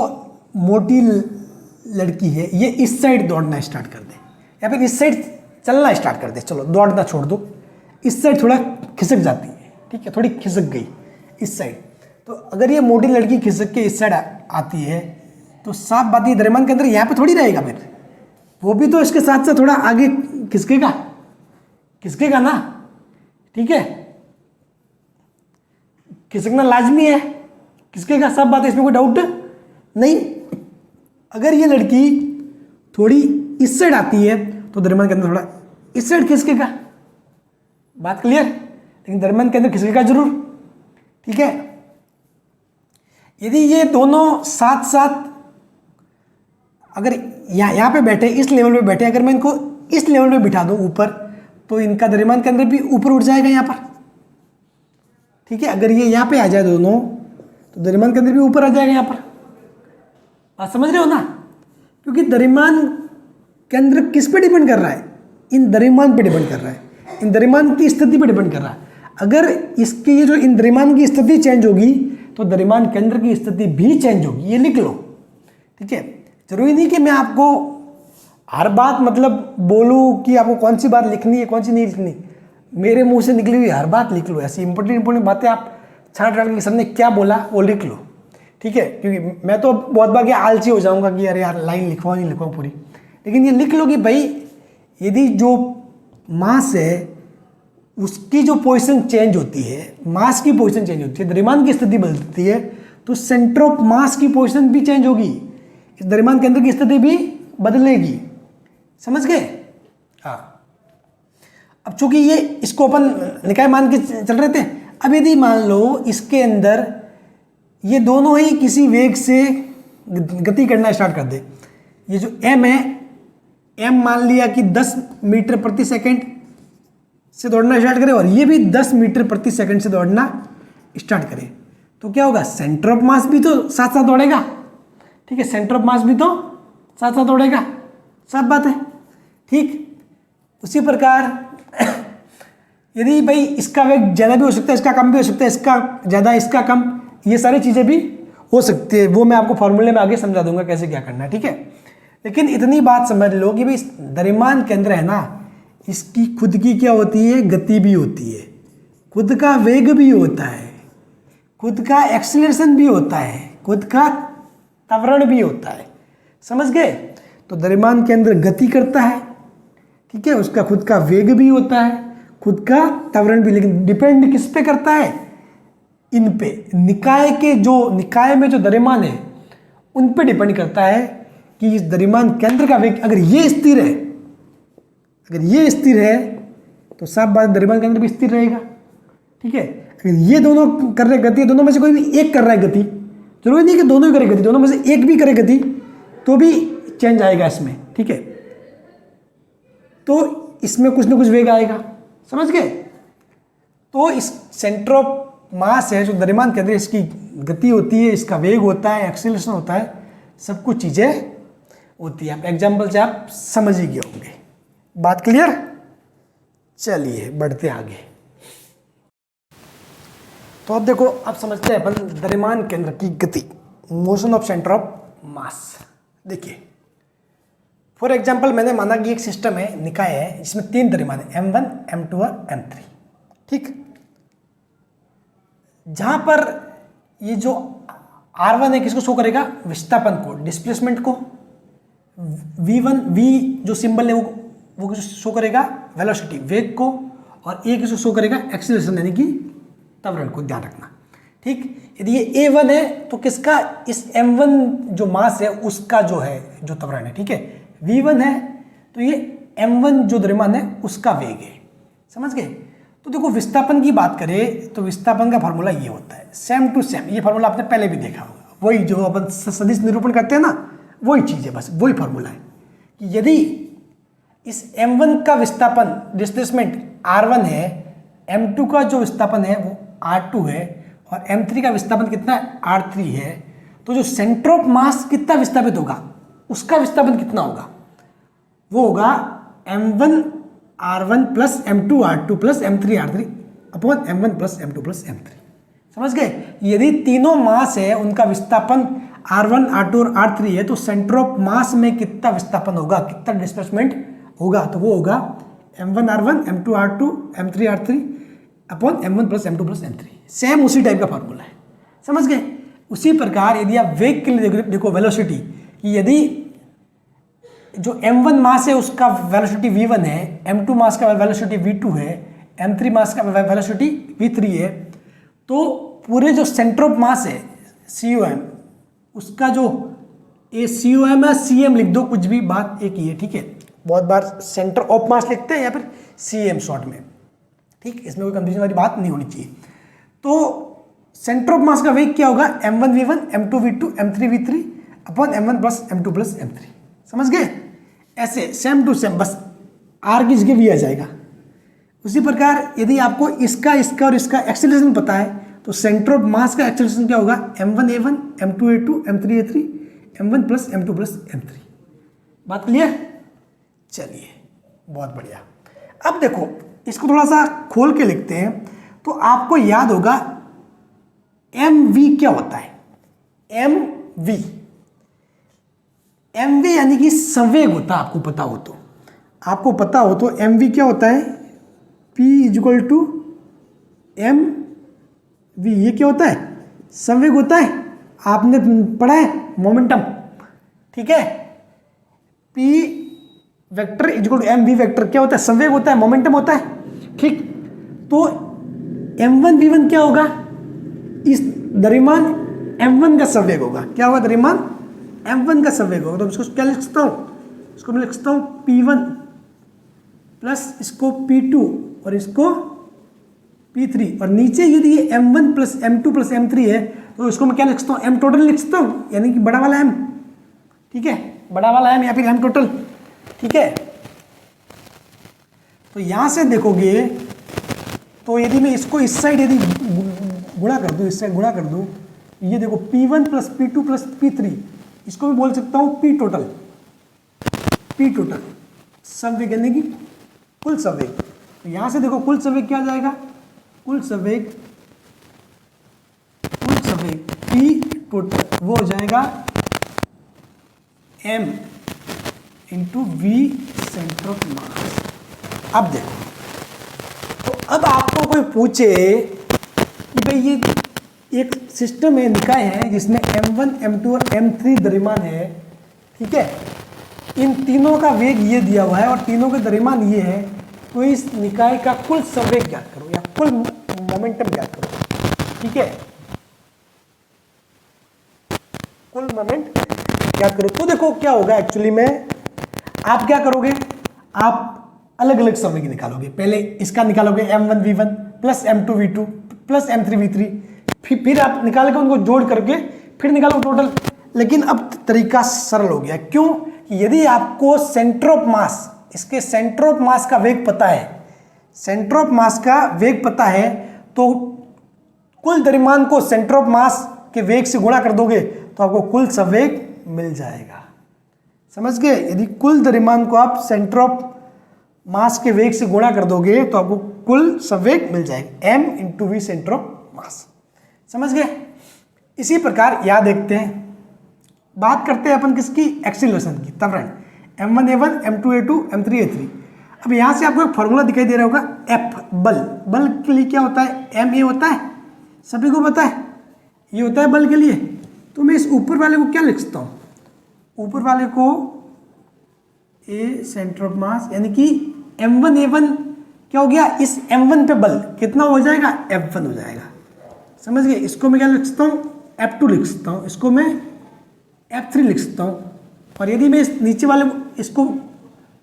मोटी लड़की है ये इस साइड दौड़ना स्टार्ट कर दे या फिर इस साइड चलना स्टार्ट कर दे, चलो दौड़ना छोड़ दो, इस साइड थोड़ा खिसक जाती है, ठीक है, थोड़ी खिसक गई इस साइड, तो अगर ये मोटी लड़की खिसक के इस साइड आती है तो साफ बात, ये द्रव्यमान केंद्र यहाँ पे थोड़ी रहेगा, फिर वो भी तो इसके साथ साथ थोड़ा आगे खिसकेगा ना, ठीक है, खिसकना लाजमी है, खिसकेगा, सब बात है, इसमें कोई डाउट नहीं। अगर ये लड़की थोड़ी इस साइड आती है तो द्रव्यमान केंद्र थोड़ा इस साइड खिसकेगा, बात क्लियर, लेकिन द्रव्यमान केंद्र खिसकेगा जरूर, ठीक है। यदि ये दोनों साथ साथ अगर यहाँ पे बैठे, इस लेवल पे बैठे, अगर मैं इनको इस लेवल पे बिठा दूँ ऊपर, तो इनका द्रव्यमान केंद्र भी ऊपर उठ जाएगा यहाँ पर, ठीक है। अगर ये यहाँ पे आ जाए दोनों तो द्रव्यमान केंद्र भी ऊपर आ जाएगा यहाँ पर, बात समझ रहे हो ना, क्योंकि द्रव्यमान केंद्र किस पे डिपेंड कर रहा है, इन द्रव्यमान पे डिपेंड कर रहा है, इन द्रव्यमान की स्थिति पे डिपेंड कर रहा है। अगर इसकी ये जो इन द्रव्यमान की स्थिति चेंज होगी तो द्रव्यमान केंद्र की स्थिति भी चेंज होगी, ये लिख लो, ठीक है। जरूरी नहीं कि मैं आपको हर बात मतलब बोलूँ कि आपको कौन सी बात लिखनी है कौन सी नहीं लिखनी, मेरे मुंह से निकली हुई हर बात लिख लो, ऐसी इंपॉर्टेंट बातें आप छांट डाल के सबने क्या बोला वो लिख लो, ठीक है, क्योंकि मैं तो बहुत बार आलसी हो जाऊंगा कि अरे यार लाइन लिखवाओ नहीं लिखवाओ पूरी, लेकिन ये लिख लो कि भाई यदि जो मास है उसकी जो पोजीशन चेंज होती है, मास की पोजीशन चेंज होती है, द्रव्यमान की स्थिति बदलती है, तो सेंटर ऑफ मास की पोजीशन भी चेंज होगी, इस द्रव्यमान केंद्र की स्थिति भी बदलेगी, समझ गए। हाँ, अब चूंकि ये इसको अपन निकाय मान के चल रहे थे, अब यदि मान लो इसके अंदर ये दोनों ही किसी वेग से गति करना स्टार्ट कर दे, ये जो m है, m मान लिया कि 10 मीटर प्रति सेकंड से दौड़ना स्टार्ट करे और ये भी 10 मीटर प्रति सेकंड से दौड़ना स्टार्ट करे, तो क्या होगा, सेंटर ऑफ मास भी तो साथ साथ दौड़ेगा, ठीक है, सेंटर ऑफ मास भी तो साथ साथ दौड़ेगा, साफ बात है, ठीक। उसी प्रकार यदि भाई इसका वेग ज़्यादा भी हो सकता है, इसका कम भी हो सकता है, इसका ज़्यादा इसका कम, ये सारी चीज़ें भी हो सकती है, वो मैं आपको फॉर्मूले में आगे समझा दूंगा कैसे क्या करना है, ठीक है। लेकिन इतनी बात समझ लो कि भाई द्रव्यमान केंद्र है ना, इसकी खुद की क्या होती है, गति भी होती है, खुद का वेग भी होता है, खुद का एक्सीलरेशन भी होता है, खुद का त्वरण भी होता है, समझ गए। तो द्रव्यमान केंद्र गति करता है, ठीक है, उसका खुद का वेग भी होता है, खुद का त्वरण भी, लेकिन डिपेंड किस पे करता है, इन पे, निकाय के जो निकाय में जो द्रव्यमान है उन पे डिपेंड करता है कि इस द्रव्यमान केंद्र का वेग अगर ये स्थिर है, अगर ये स्थिर है तो साफ बात द्रव्यमान केंद्र भी स्थिर रहेगा। ठीक है, अगर ये दोनों कर रहे गति, दोनों में से कोई भी एक कर रहा है गति, जरूरी नहीं कि दोनों ही करे गति, दोनों में से एक भी करे गति तो भी चेंज आएगा इसमें। ठीक है, तो इसमें कुछ ना कुछ वेग आएगा, समझ गए। तो इस सेंटर ऑफ मास है जो द्रव्यमान केंद्र, इसकी गति होती है, इसका वेग होता है, एक्सीलरेशन होता है, सब कुछ चीजें होती है। आप एग्जाम्पल से आप समझ ही गए होंगे। बात क्लियर? चलिए बढ़ते आगे। तो अब देखो, अब समझते हैं अपन द्रव्यमान केंद्र की गति, मोशन ऑफ सेंटर ऑफ मास। देखिए फॉर एग्जाम्पल मैंने माना कि एक सिस्टम है, निकाय है, जिसमें 3 द्रव्यमान है, M1, M2 और M3। ठीक, जहां पर ये जो R1 है किसको शो करेगा, विस्थापन को, डिस्प्लेसमेंट को। V1, V जो सिंबल है वो शो करेगा वेलोसिटी, वेग को, और A किसको शो करेगा, एक्सीलरेशन यानी कि त्वरण को, ध्यान रखना। ठीक, यदि ये A1 है तो किसका, इस M1 जो मास है उसका जो है, जो त्वरण है। ठीक है, V1 है तो ये M1 जो द्रव्यमान है उसका वेग है, समझ गए। तो देखो विस्थापन की बात करें तो विस्थापन का फार्मूला ये होता है, सेम टू सेम, ये फार्मूला आपने पहले भी देखा होगा, वही जो अपन सदिश निरूपण करते हैं ना, वही चीज़ है, बस वही फार्मूला है कि यदि इस M1 का विस्थापन, डिस्प्लेसमेंट R1 है, M2 का जो विस्थापन है वो R2 है, और M3 का विस्थापन कितना है, R3 है, तो जो सेंटर ऑफ मास कितना विस्थापित होगा, उसका विस्थापन कितना होगा, वो होगा M1 R1 plus M2 R2 plus M3 R3 upon M1 plus M2 plus M3। समझ गए। यदि तीनों मास है, उनका विस्थापन R1 R2 और R3 है, तो सेंटर ऑफ मास में कितना विस्थापन होगा, कितना डिस्प्लेसमेंट होगा, तो वो होगा M1 R1 M2 R2 M3 R3 upon M1 plus M2 plus M3। Same उसी टाइप का फॉर्मूला है, समझ गए। उसी प्रकार यदि आप वेग के लिए देखो वेलोसिटी, कि यदि जो M1 मास है उसका वेलोसिटी V1 है, M2 मास का वेलोसिटी V2 है, M3 मास का वेलोसिटी V3 है, तो पूरे जो सेंटर ऑफ मास है COM, उसका जो ये COM है, CM लिख दो, कुछ भी, बात एक ही है। ठीक है, बहुत बार सेंटर ऑफ मास लिखते हैं या फिर CM शॉर्ट में। ठीक, इसमें कोई कंफ्यूजन वाली बात नहीं होनी चाहिए। तो सेंटर ऑफ मास का वेग क्या होगा, M1 V1 M2 V2 M3 V3 upon M1 plus M2 plus M3। समझ गए, ऐसे सेम टू सेम, बस R की जगह V आ जाएगा। उसी प्रकार यदि आपको इसका और इसका एक्सीलरेशन पता है, तो सेंटर ऑफ मास का एक्सीलरेशन क्या होगा, M1 A1 M2 A2 M3 A3 M1 plus M2 plus M3। बात क्लियर? चलिए बहुत बढ़िया। अब देखो इसको थोड़ा सा खोल के लिखते हैं, तो आपको याद होगा MV क्या होता है, MV यानी कि संवेग होता है। आपको पता हो तो MV क्या होता है, P इक्वल टू MV, ये क्या होता है, संवेग होता है। आपने पढ़ा है मोमेंटम, ठीक है। P vector equal to MV vector क्या होता है, संवेग होता है, मोमेंटम होता है। ठीक, तो M1 V1 क्या होगा, इस द्रव्यमान M1 का संवेग होगा। क्या होगा, द्रव्यमान M1 का संवेग होगा। तो इसको क्या लिख सकता हूँ, इसको मैं लिख सकता हूँ P1 प्लस इसको P2 और इसको P3, और नीचे यदि ये M1 plus M2 plus M3 है तो इसको मैं क्या लिख सकता हूँ, M टोटल लिख सकता हूँ, यानी कि बड़ा वाला M। ठीक है, बड़ा वाला M या फिर M टोटल। ठीक है, तो यहां से देखोगे तो यदि मैं इसको इस साइड यदि गुणा कर दूं, इस साइड गुणा कर दूं, ये देखो P1 plus P2 plus P3, इसको भी बोल सकता हूं P टोटल संवेग यानी कि कुल संवेग। तो यहां से देखो कुल संवेग क्या आ जाएगा, कुल संवेग P टोटल वो हो जाएगा M into V centre of मास। अब देखो, तो अब आपको कोई पूछे कि भाई ये एक सिस्टम है, निकाय है, जिसमें M1 M2 और M3 द्रव्यमान है। ठीक है, इन तीनों का वेग ये दिया हुआ है और तीनों का द्रव्यमान ये है, तो इस निकाय का कुल संवेग ज्ञात करो या कुल मोमेंटम ज्ञात करो। ठीक है, कुल मोमेंट ज्ञात करो। तो देखो क्या होगा एक्चुअली में, आप क्या करोगे, आप अलग अलग संवेग निकालोगे। पहले इसका निकालोगे m1v1 plus m2v2 plus m3v3, फिर आप निकाल के उनको जोड़ करके फिर निकालो टोटल। लेकिन अब तरीका सरल हो गया, क्यों? यदि आपको सेंटर ऑफ मास, इसके सेंटर ऑफ मास का वेग पता है, सेंटर ऑफ मास का वेग पता है, तो कुल द्रव्यमान को सेंटर ऑफ मास के वेग से गुणा कर दोगे तो आपको कुल संवेग मिल जाएगा। समझ गए? यदि कुल द्रव्यमान को आप सेंटर ऑफ मास के वेग से गुणा कर दोगे तो आपको कुल संवेग मिल जाएगा, m into V centre of mass. समझ गए? इसी प्रकार यहाँ देखते हैं, बात करते हैं अपन किसकी, एक्सीलरेशन की, त्वरण m1a1 m2a2 m3a3। अब यहाँ से आपको एक फॉर्मूला दिखाई दे रहा होगा, F बल। बल के लिए क्या होता है, m a होता है, सभी को पता है, ये होता है बल के लिए। तो मैं इस ऊपर वाले को क्या लिख सकता हूँ, ऊपर वाले को a सेंटर ऑफ मास, यानी कि m1a1 क्या हो गया, इस m1 पे बल कितना हो जाएगा, F1 हो जाएगा। समझ गए? इसको मैं क्या लिख सकता हूँ, F2 लिख सकता हूँ, इसको मैं F3 लिख सकता हूँ, और यदि मैं इस नीचे वाले इसको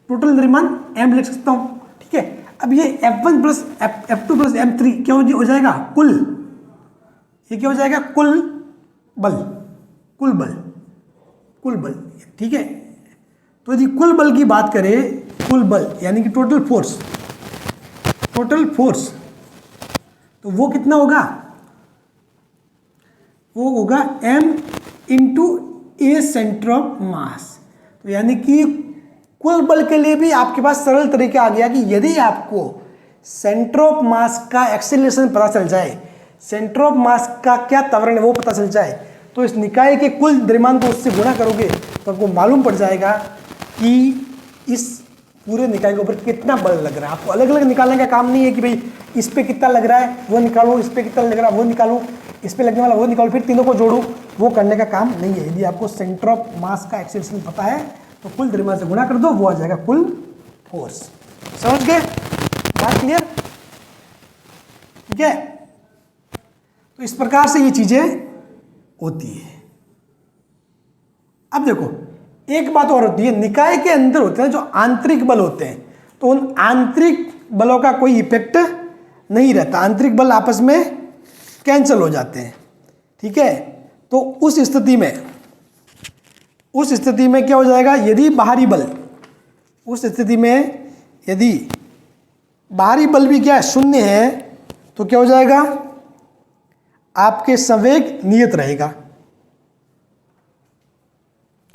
टोटल द्रव्यमान m लिख सकता हूँ। ठीक है, अब ये F1 plus F2 plus M3 क्या हो जाएगा, कुल, ये क्या हो जाएगा, कुल बल, कुल बल, कुल बल। ठीक है, तो यदि कुल बल की बात करें, कुल बल यानी कि टोटल फोर्स, टोटल फोर्स, तो वो कितना होगा, वो होगा m into A centre of मास। तो यानी कि कुल बल के लिए भी आपके पास सरल तरीका आ गया कि यदि आपको सेंटर ऑफ मास का एक्सेलरेशन पता चल जाए, सेंटर ऑफ मास का क्या त्वरण है वो पता चल जाए, तो इस निकाय के कुल द्रव्यमान को उससे गुणा करोगे तो आपको मालूम पड़ जाएगा कि इस पूरे निकाय के ऊपर कितना बल लग रहा है। आपको अलग अलग निकालने का काम नहीं है कि भाई इस पे कितना लग रहा है वो निकालो, इस पे कितना लग रहा है वो निकालो, इस पे लगने वाला वो निकालो, फिर तीनों को जोड़ो, वो करने का काम नहीं है। यदि आपको सेंटर ऑफ मास का एक्सेलरेशन पता है तो कुल द्रव्यमान से गुणा कर दो, वो आ जाएगा कुल फोर्स। समझ गए? बात क्लियर? ठीक है, तो इस प्रकार से ये चीजें होती है। अब देखो एक बात और होती है, निकाय के अंदर होते हैं जो आंतरिक बल होते हैं, तो उन आंतरिक बलों का कोई इफेक्ट नहीं रहता, आंतरिक बल आपस में कैंसिल हो जाते हैं। ठीक है, तो उस स्थिति में क्या हो जाएगा, यदि बाहरी बल, उस स्थिति में यदि बाहरी बल भी क्या है, शून्य है, तो क्या हो जाएगा, आपके संवेग नियत रहेगा।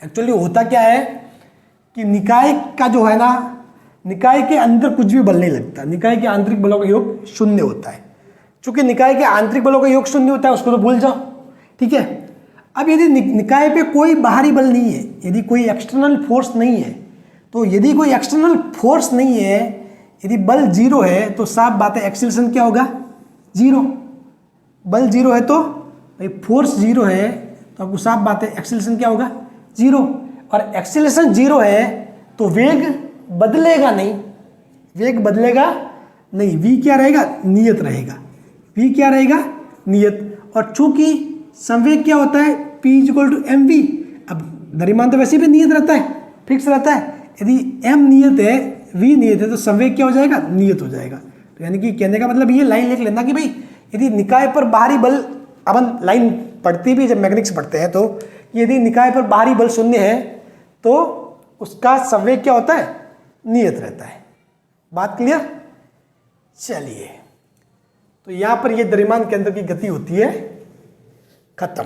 एक्चुअली होता क्या है कि निकाय का जो है ना, निकाय के अंदर कुछ भी बल नहीं लगता, निकाय के आंतरिक बलों का योग शून्य होता है। चूंकि निकाय के आंतरिक बलों का योग शून्य होता है, उसको तो भूल जाओ। ठीक है, अब यदि निकाय पे कोई बाहरी बल नहीं है, यदि कोई एक्सटर्नल फोर्स नहीं है, तो यदि कोई एक्सटर्नल फोर्स नहीं है, यदि बल जीरो है, तो साफ बात है एक्सेलरेशन क्या होगा, जीरो। बल जीरो है तो भाई फोर्स जीरो है, तो आपको साफ बात है एक्सेलरेशन क्या होगा, जीरो। और एक्सेलरेशन जीरो है तो वेग बदलेगा नहीं, वेग बदलेगा नहीं, v क्या रहेगा, नियत रहेगा, v क्या रहेगा, नियत। और चूंकि संवेग क्या होता है, p इक्वल टू mv, अब द्रव्यमान तो वैसे भी नियत रहता है, फिक्स रहता है। यदि m नियत है, v नियत है, तो संवेग क्या हो जाएगा, नियत हो जाएगा। तो यानी कि कहने का मतलब ये लाइन लिख लेना कि भाई यदि निकाय पर बाहरी बल, अपन लाइन पढ़ती भी जब मैग्नेटिक्स पढ़ते हैं, तो यदि निकाय पर बाहरी बल शून्य है तो उसका संवेग क्या होता है, नियत रहता है। बात क्लियर? चलिए, तो यहां पर ये द्रव्यमान केंद्र की गति होती है खत्म।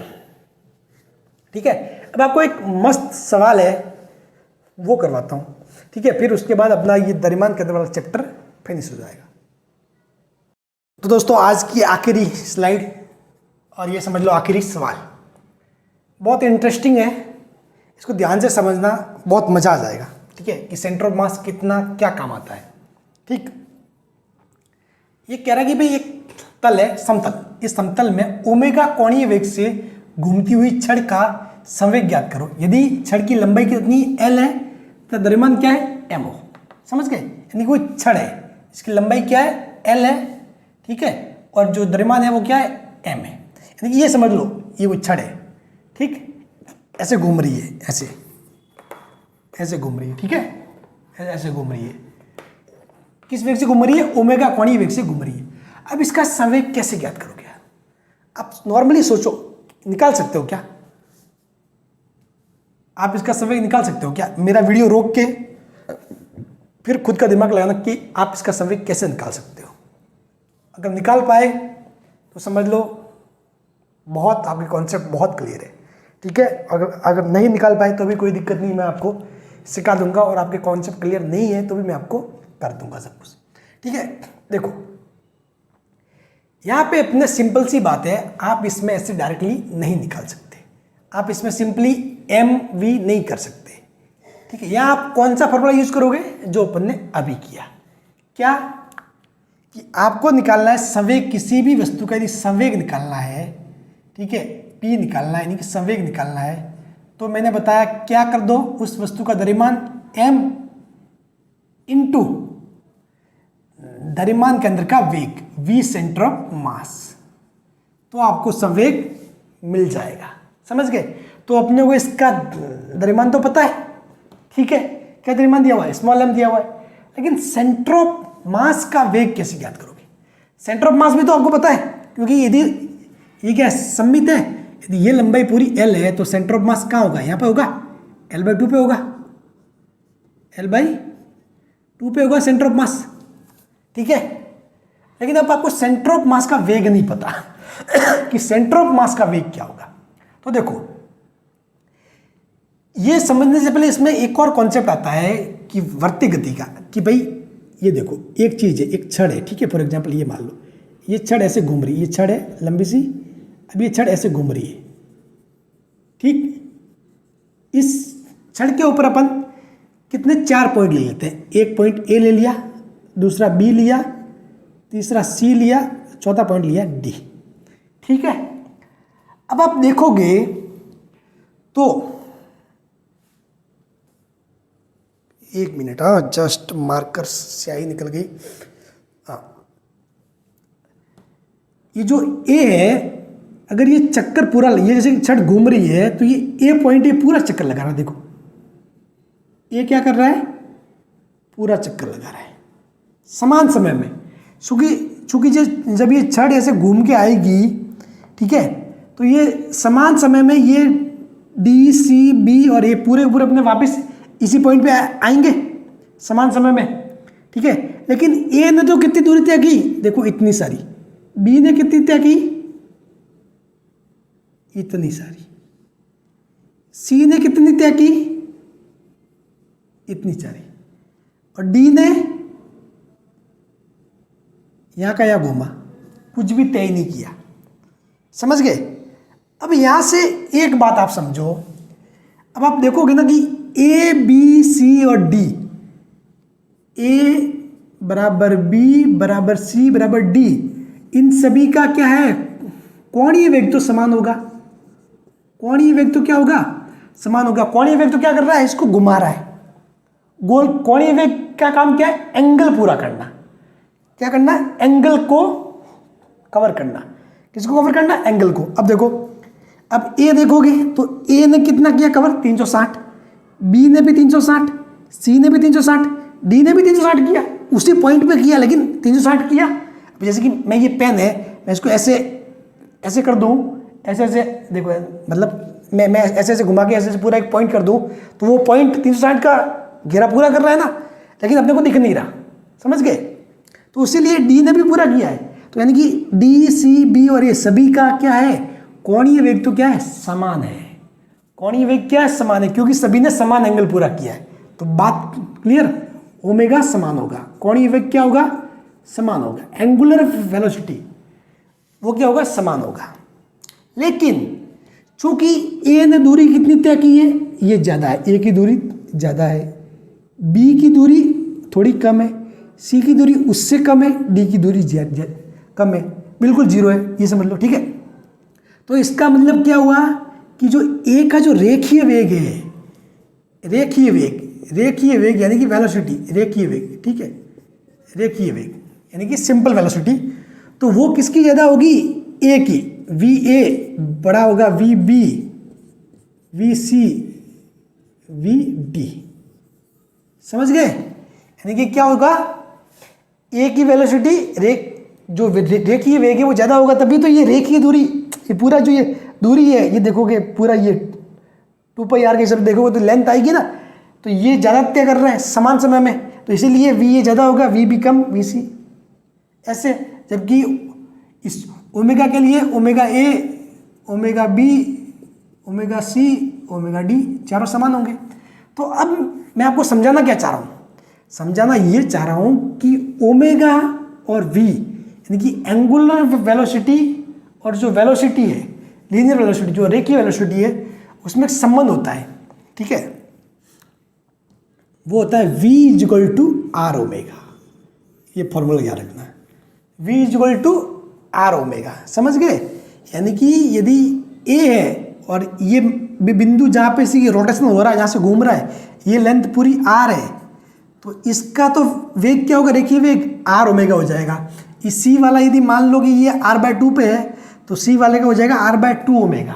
ठीक है, अब आपको एक मस्त सवाल है वो करवाता हूं। ठीक है, फिर उसके बाद अपना ये द्रव्यमान केंद्र वाला चैप्टर फिनिश हो जाएगा। तो दोस्तों आज की आखिरी स्लाइड, और ये समझ लो आखिरी सवाल, बहुत इंटरेस्टिंग है, इसको ध्यान से समझना, बहुत मजा आ जाएगा। ठीक है, कि सेंटर ऑफ मास कितना क्या काम आता है। ठीक, ये कह रहा है कि भाई एक तल है, समतल, इस समतल में ओमेगा कोणीय वेग से घूमती हुई छड़ का संवेग ज्ञात करो। यदि छड़ की लंबाई कितनी l है, इसका द्रव्यमान क्या है, एम ओ, समझ गए, यानी कोई छड़ है, इसकी लंबाई क्या है, एल है, ठीक है, और जो द्रव्यमान है वो क्या है, एम है, यानी कि ये समझ लो ये कोई छड़ है, ठीक, ऐसे घूम रही है, ऐसे ऐसे घूम रही है, ठीक है, ऐसे घूम रही है, किस वेग से घूम रही है, ओमेगा कोणीय वेग से घूम रही है। अब इसका संवेग कैसे ज्ञात करोगे, आप नॉर्मली सोचो, निकाल सकते हो क्या, आप इसका संवेग निकाल सकते हो क्या, मेरा वीडियो रोक के फिर खुद का दिमाग लगाना कि आप इसका संवेग कैसे निकाल सकते हो। अगर निकाल पाए तो समझ लो बहुत आपके कॉन्सेप्ट बहुत क्लियर है, ठीक है। अगर नहीं निकाल पाए तो भी कोई दिक्कत नहीं, मैं आपको सिखा दूंगा, और आपके कॉन्सेप्ट क्लियर नहीं है तो भी मैं आपको कर दूंगा सब कुछ, ठीक है। देखो यहाँ पे अपने सिंपल सी बात है, आप इसमें ऐसे डायरेक्टली नहीं निकाल सकते, आप इसमें सिंपली एम वी नहीं कर सकते, ठीक है। यहाँ आप कौन सा फॉर्मूला यूज करोगे, जो अपन ने अभी किया, क्या कि आपको निकालना है संवेग किसी भी वस्तु का, यदि संवेग निकालना है, ठीक है, पी निकालना है, यानी कि संवेग निकालना है, तो मैंने बताया क्या कर दो, उस वस्तु का द्रव्यमान m इंटू द्रव्यमान के अंदर का वेग v सेंटर ऑफ मास, तो आपको संवेग मिल जाएगा, समझ गए। तो अपने को इसका द्रव्यमान तो पता है, ठीक है, क्या द्रव्यमान दिया हुआ है, स्मॉल m दिया हुआ है, लेकिन सेंटर ऑफ मास का वेग कैसे ज्ञात करोगे, सेंटर ऑफ मास भी तो आपको पता है, क्योंकि यदि ये क्या सममित है, यदि ये लंबाई पूरी L है तो सेंटर ऑफ मास कहाँ होगा, यहाँ पे होगा, L/2 पे होगा, L/2 पे होगा सेंटर ऑफ मास, ठीक है। लेकिन अब आपको सेंटर ऑफ मास का वेग नहीं पता कि सेंटर ऑफ मास का वेग क्या होगा। तो देखो ये समझने से पहले इसमें एक और कॉन्सेप्ट आता है कि वर्ती गति का, कि भाई ये देखो एक चीज है, एक छड़ है, ठीक है, फॉर एग्जाम्पल ये मान लो ये छड़ ऐसे घूम रही है, ये छड़ है लंबी सी, अब ये छड़ ऐसे घूम रही है, ठीक, इस छड़ के ऊपर अपन कितने 4 पॉइंट ले लेते हैं, एक पॉइंट ए ले लिया, दूसरा बी लिया, तीसरा सी लिया, चौथा पॉइंट लिया डी, ठीक है। अब आप देखोगे तो एक मिनट, हाँ जस्ट मार्कर स्याही निकल गई, हाँ ये जो ए है, अगर ये चक्कर पूरा, ये जैसे छड़ घूम रही है तो ये ए पॉइंट, ये पूरा चक्कर लगा रहा है, देखो ये क्या कर रहा है, पूरा चक्कर लगा रहा है समान समय में, चूंकि जब ये छड़ ऐसे घूम के आएगी, ठीक है, तो ये समान समय में ये डी सी बी और ये पूरे पूरे अपने वापस इसी पॉइंट पे आएंगे समान समय में, ठीक है। लेकिन ए ने तो कितनी दूरी तय की, देखो इतनी सारी, बी ने कितनी तय की, इतनी सारी, सी ने कितनी तय की, इतनी सारी, और डी ने यहां का यहां घूमा, कुछ भी तय नहीं किया, समझ गए। अब यहां से एक बात आप समझो, अब आप देखोगे ना कि ए बी सी और डी, ए बराबर बी बराबर सी बराबर डी, इन सभी का क्या है, कोणीय वेग तो समान होगा, कोणीय वेग तो क्या होगा, समान होगा। कोणीय वेग तो क्या कर रहा है, इसको घुमा रहा है गोल। कोणीय वेग का काम क्या है, एंगल पूरा करना, क्या करना, एंगल को कवर करना, किसको कवर करना, एंगल को। अब देखो, अब ए देखोगे तो ए ने कितना किया कवर, 360, बी ने भी 360, सी ने भी 360, डी ने भी 360 किया, उसी पॉइंट पे किया लेकिन 360 किया। अब जैसे कि मैं ये पेन है, मैं इसको ऐसे ऐसे कर दूं, ऐसे ऐसे देखो, मतलब मैं ऐसे ऐसे घुमा के ऐसे ऐसे पूरा एक पॉइंट कर दूं, तो वो पॉइंट 360 का घेरा पूरा कर रहा है ना, लेकिन अपने को दिख नहीं रहा, समझ गए। तो इसीलिए डी ने भी पूरा किया है, तो यानी कि डी सी बी और ये सभी का क्या है, कोणीय वेग तो क्या है, समान है। कोणीय वेग क्या है, समान है, क्योंकि सभी ने समान एंगल पूरा किया है। तो बात क्लियर, ओमेगा समान होगा, कोणीय वेग क्या होगा, समान होगा, एंगुलर वेलोसिटी वो क्या होगा, समान होगा। लेकिन चूंकि ए ने दूरी कितनी तय की है, ये ज़्यादा है, ए की दूरी ज़्यादा है, बी की दूरी थोड़ी कम है, सी की दूरी उससे कम है, डी की दूरी कम है, बिल्कुल जीरो है, ये समझ लो, ठीक है। तो इसका मतलब क्या हुआ कि जो ए का जो रेखीय वेग है, रेखीय वेग रेखीय वेग यानी कि वेलोसिटी, रेखीय वेग, ठीक है, रेखीय वेग यानी कि सिंपल वेलोसिटी, तो वो किसकी ज़्यादा होगी, ए की, वी ए बड़ा होगा V B, V C, V D, समझ गए। यानी कि क्या होगा, ए की वेलोसिटी जो रेखीय वेग है वो ज़्यादा होगा, तभी तो ये रेखीय दूरी, ये पूरा जो ये दूरी है, ये देखोगे पूरा ये 2πr के सब देखोगे तो लेंथ आएगी ना, तो ये ज़्यादा तय कर रहे हैं समान समय में, तो इसीलिए वी ए ज़्यादा होगा, वी बी कम, वी सी ऐसे। जबकि इस ओमेगा के लिए omega A, omega B, omega C, omega D चारों समान होंगे। तो अब मैं आपको समझाना क्या चाह रहा हूँ, समझाना ये चाह रहा हूँ कि ओमेगा और वी यानी कि एंगुलर वेलोसिटी और जो वेलोसिटी है, लीनियर वेलोसिटी, जो रेखीय वेलोसिटी है, उसमें एक संबंध होता है, ठीक है, वो होता है v equal to R omega. ये फॉर्मूला याद रखना है, v equal to R omega, समझ गए। यानी कि यदि a है और ये बिंदु जहाँ पे से रोटेशन हो रहा है, जहाँ से घूम रहा है, ये लेंथ पूरी r है, तो इसका तो वेग क्या होगा, रेखीय वेग आर ओमेगा हो जाएगा। इस c वाला यदि मान लो कि ये r/2 पे है, तो c वाले का हो जाएगा r/2 ओमेगा,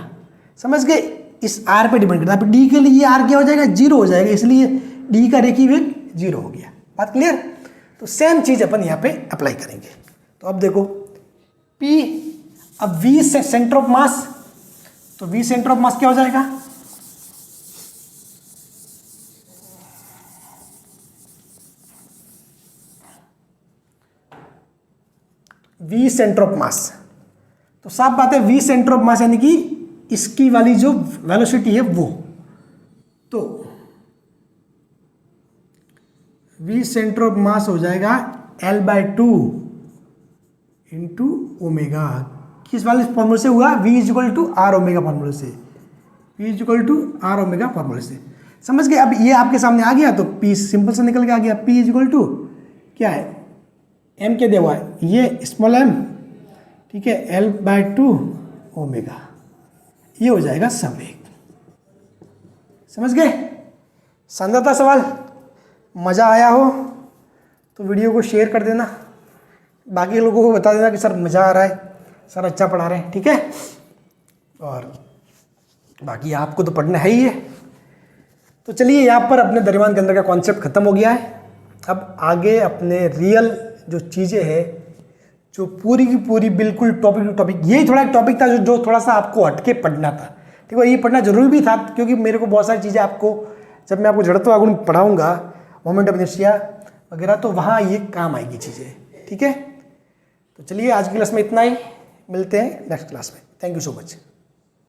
समझ गए। इस r पे डिपेंड करता है। अब d के लिए ये r क्या हो जाएगा, 0 हो जाएगा, इसलिए d का रेखीय वेग 0 हो गया। बात क्लियर। तो सेम चीज़ अपन यहाँ पे अप्लाई करेंगे। तो अब देखो P, अब V से सेंटर ऑफ मास, तो V सेंटर ऑफ मास क्या हो जाएगा, V सेंटर ऑफ मास, तो साफ बात है V सेंटर ऑफ मास यानी कि इसकी वाली जो वेलोसिटी है वो, तो V सेंटर ऑफ मास हो जाएगा L/2 इंटू ओमेगा। किस वाले फॉर्मूले से हुआ, V equal to R omega फॉर्मूले से, V equal to R omega फॉर्मूले से, समझ गए। अब ये आपके सामने आ गया तो P सिंपल से निकल के आ गया, P इक्वल टू क्या है, M क्या दिया हुआ है, ये स्मॉल m, ठीक है, L/2 ओमेगा, ये हो जाएगा संवेग। समझ गए, शानदार था सवाल। मज़ा आया हो तो वीडियो को शेयर कर देना, बाकी लोगों को बता देना कि सर मज़ा आ रहा है, सर अच्छा पढ़ा रहे हैं, ठीक है। और बाकी आपको तो पढ़ना है ही है। तो चलिए, यहाँ पर अपने दरिमान के अंदर का कॉन्सेप्ट ख़त्म हो गया है। अब आगे अपने रियल जो चीज़ें हैं, जो पूरी की पूरी बिल्कुल टॉपिक टू टॉपिक, यही थोड़ा एक टॉपिक था जो थोड़ा सा आपको हटके पढ़ना था, ठीक है। ये पढ़ना जरूरी भी था क्योंकि मेरे को बहुत सारी चीज़ें आपको, जब मैं आपको जड़त्व आगुण पढ़ाऊँगा, मोमेंट ऑफ इनर्शिया वगैरह, तो वहाँ ये काम आएगी चीज़ें, ठीक है। तो चलिए, आज की क्लास में इतना ही, मिलते हैं नेक्स्ट क्लास में। Thank you so much.